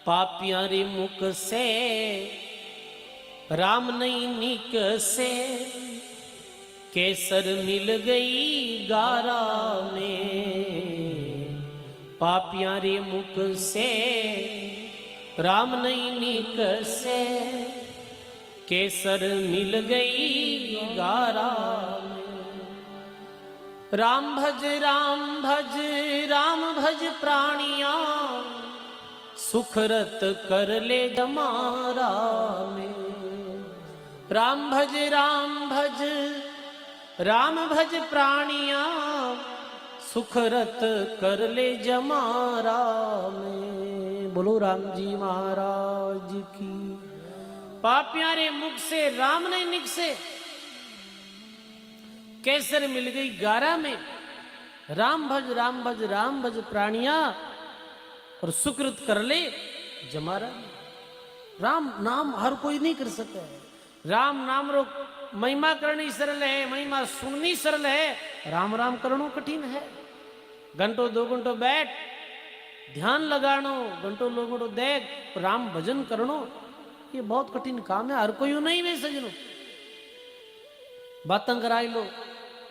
पापियां रे मुख से राम नहीं निकसे, केसर मिल गई गारा में। पापियां रे मुख से राम नहीं निकसे, केसर मिल गई गारा में। राम भज राम भज राम भज प्राणिया, सुखरत कर ले जमारा में। राम भज राम भज प्राणिया, सुखरत कर ले जमारा में। बोलो राम जी महाराज की। पापियां रे मुख से राम नहीं निकसे, केसर मिल गई गारा में। राम भज राम भज राम भज प्राणिया, और सुकृत कर ले जमारा। राम नाम हर कोई नहीं कर सकता है। राम नाम रो महिमा करनी सरल है, महिमा सुननी सरल है, राम राम करनो कठिन है। घंटों 2 घंटों बैठ ध्यान लगानो, घंटों 2 घंटों देख राम भजन करनो, ये बहुत कठिन काम है। हर कोई नहीं वे सजनो। बातें कराई लो,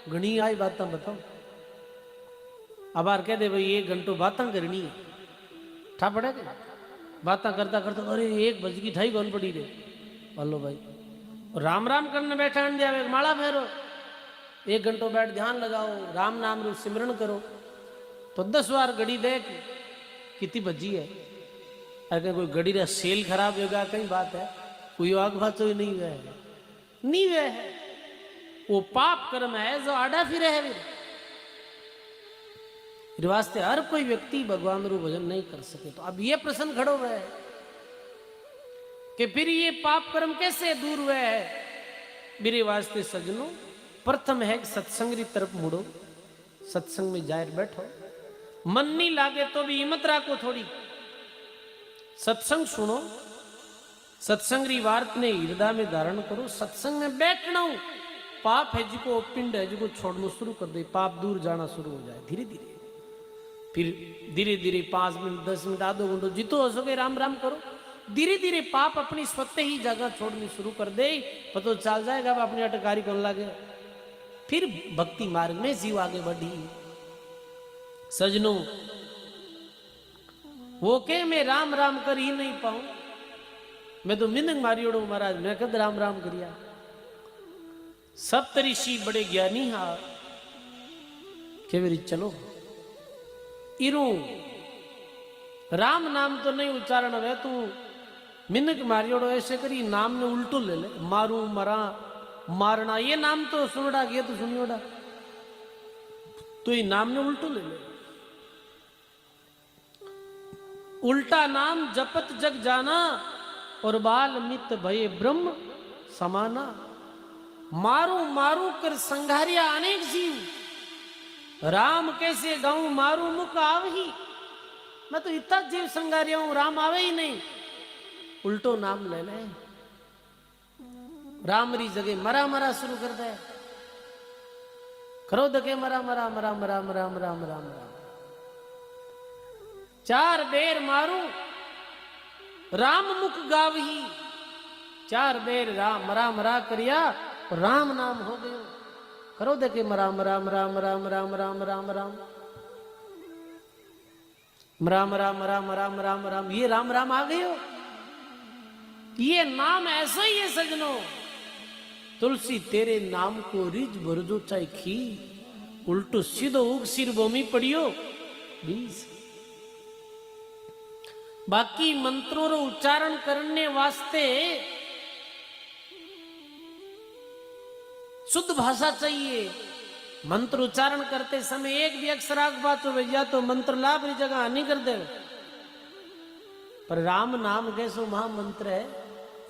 घनी आई बातें बताओ। अब आर कह दे भाई 1 घंटों बातें करनी है, ठा पड़े के बातें करता करता अरे 1 बज की ढाई कौन पड़ी रे। बोलो भाई राम राम करने बैठा दिया, माला फेरो, 1 घंटों बैठ ध्यान लगाओ, राम नाम रू सिमरण करो, तो 10 बार घड़ी देख कितनी बजी है। अगर कोई घड़ी रा सेल खराब होगा कई बात है, कोई आग बात तो नहीं वह है, नहीं वह है, वो पाप कर्म है जो आडा फिर है। वास्ते हर कोई व्यक्ति भगवान रू भजन नहीं कर सके। तो अब ये प्रश्न खड़ो हुआ है कि फिर ये पाप कर्म कैसे दूर हुए है। मेरे वास्ते सजनो, प्रथम है सत्संग की तरफ मुड़ो, सत्संग में जाकर बैठो। मन नहीं लागे तो भी हिम्मत रखो थोड़ी, सत्संग सुनो, सत्संग की वार्त ने हृदय में धारण करो। सत्संग में बैठना, पाप है जिको पिंड है जिको छोड़ना शुरू कर दे, पाप दूर जाना शुरू हो जाए धीरे धीरे। फिर धीरे धीरे 5 मिनट 10 मिनट आधो घंटो जितो हो सके राम राम करो। धीरे धीरे पाप अपनी स्वतः ही जगह छोड़नी शुरू कर दे, पता चल जाएगा अब अपनी अटकारी कौन लागे। फिर भक्ति मार्ग में जीव आगे बढ़ी। सजनो वो के मैं राम राम कर ही नहीं पाऊं, मैं तो मिनंग मारियोड़ो महाराज, मैं कद राम राम करिया। सप्तऋषि बड़े ज्ञानी हा के मेरी चलो इरू राम नाम तो नहीं उच्चारण है, तू मिनक मारियोड़ो ऐसे करी नाम ने उल्टो ले ले, मारू मरा मारना ये नाम तो सुनोड़ा गया तो सुनियोड़ा, तो ये नाम ने उल्टो ले ले। उल्टा नाम जपत जग जाना, और बाल मित भये ब्रह्म समाना। मारू मारू कर संघारिया अनेक जीव, राम कैसे गाऊं मारू मुख आवही। मैं तो इतना जीव संगारिया हूं, राम आवे ही नहीं। उल्टो नाम ले ले, राम री जगह मरा मरा शुरू कर दे, करो दके मरा मरा मरा मरा मरा मरा मरा मरा। 4 बेर मारू राम मुख गावही, 4 बेर राम मरा मरा करिया, राम नाम हो गयो। करो देखे राम राम राम राम राम राम राम राम राम राम राम राम राम राम, ये राम राम आ गयो। ये नाम ऐसा ही है सजनो। तुलसी तेरे नाम को रिज भरजो चाहे खी, उल्टो सीधो उग सिर भूमि पड़ियो बीस। बाकी मंत्रों रो उच्चारण करने वास्ते शुद्ध भाषा चाहिए। मंत्र उच्चारण करते समय एक भी अक्षर आग बात हो या तो मंत्र लाभ की जगह हानि कर दे। पर राम नाम कैसो महामंत्र है,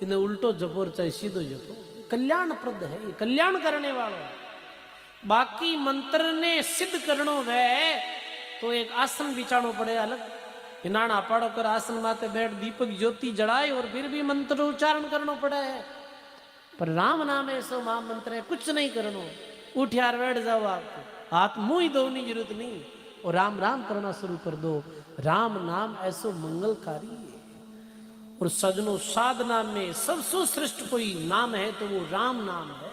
इन्हें उल्टो जपो चाहे सीधो जपो, कल्याणप्रद है, ये कल्याण करने वाला है। बाकी मंत्र ने सिद्ध करनो है तो एक आसन बिछानो पड़े अलग, नाना पाड़ो कर आसन माते बैठ दीपक ज्योति जड़ाए और फिर भी मंत्र उच्चारण करना पड़ा है। पर राम नाम ऐसो महामंत्र है, कुछ नहीं करनो, उठ यार बैठ जाओ, आपको हाथ मुंह ही धोने की जरूरत नहीं, और राम राम करना शुरू कर दो। राम नाम ऐसो मंगलकारी है, और सजनों साधना में सबसे श्रेष्ठ कोई नाम है तो वो राम नाम है।